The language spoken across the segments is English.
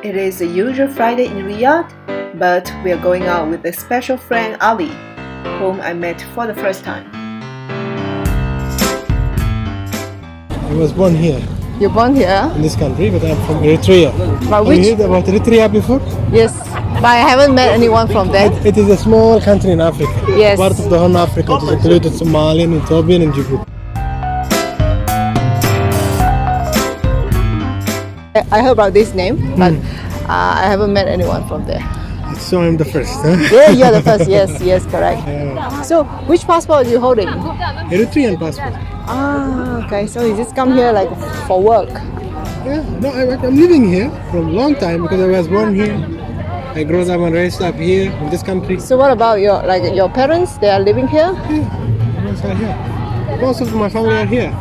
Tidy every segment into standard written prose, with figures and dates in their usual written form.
It is a usual Friday in Riyadh, but we are going out with a special friend Ali, whom I met for the first time. I was born here, You're born here? in this country, but I'm from Eritrea. But Have you heard about Eritrea before? Yes, but I haven't met anyone from there. It is a small country in Africa. Yes. Part of the Horn of Africa. It is included Somalian, Ethiopian and Djibouti. I heard about this name, but I haven't met anyone from there. So I'm the first, huh? Yeah, you're the first. Yes, correct. So, which passport are you holding? Eritrean passport. Ah, okay. So you just come here like for work. Yeah, no, I'm living here for a long time because I was born here. I grew up and raised up here in this country. So what about your parents? They are living here. Yeah, parents are here. Most of my family are here.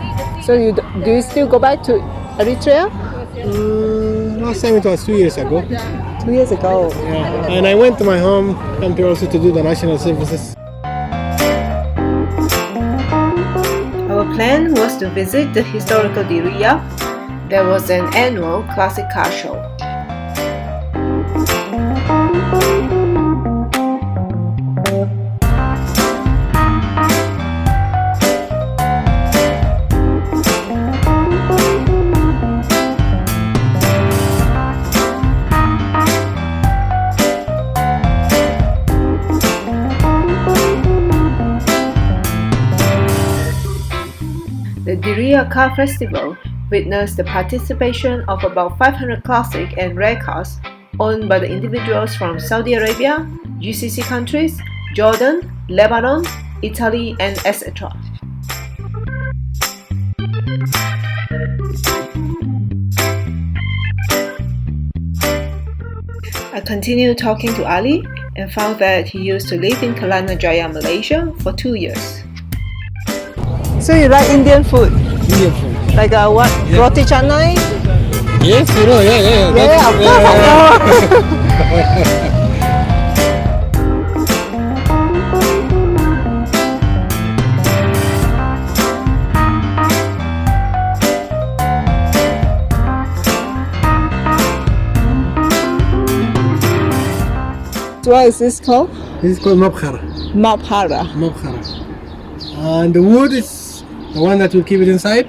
So do you still go back to Eritrea? Last time it was 2 years ago. 2 years ago. Yeah. And I went to my home country also to do the national services. Our plan was to visit the historical Diriyah. There was an annual classic car show. The Diriyah Car Festival witnessed the participation of about 500 classic and rare cars owned by the individuals from Saudi Arabia, GCC countries, Jordan, Lebanon, Italy, and etc. I continued talking to Ali and found that he used to live in Kelana Jaya, Malaysia for 2 years. So you like Indian food? Indian food. Like what? Yeah. Roti canai? Yes, you know, yeah. Yeah, of course I know. So what is this called? This is called mabkhara. Mabhara. Mabkhara. And the wood is the one that will keep it inside.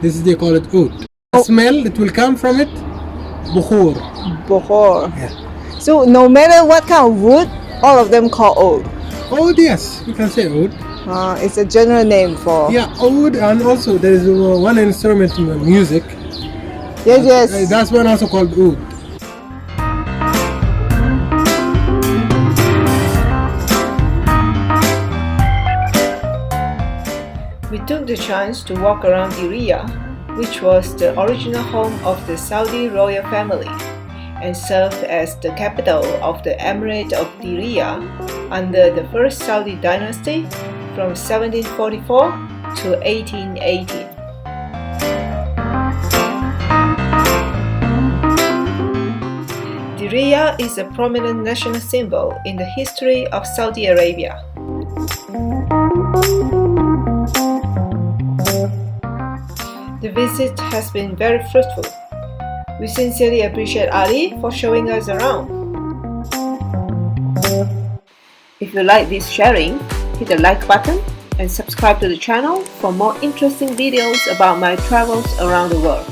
This is they call it oud. The smell that will come from it, bukhur. Bohor. Yeah. So no matter what kind of wood, all of them call oud. Oud, yes, you can say oud. It's a general name for. Yeah, oud, and also there is one instrument in the music. Yes. That's one also called oud. We took the chance to walk around Diriyah, which was the original home of the Saudi royal family and served as the capital of the Emirate of Diriyah under the first Saudi dynasty from 1744 to 1818. Diriyah is a prominent national symbol in the history of Saudi Arabia. The visit has been very fruitful. We sincerely appreciate Ali for showing us around. If you like this sharing, hit the like button and subscribe to the channel for more interesting videos about my travels around the world.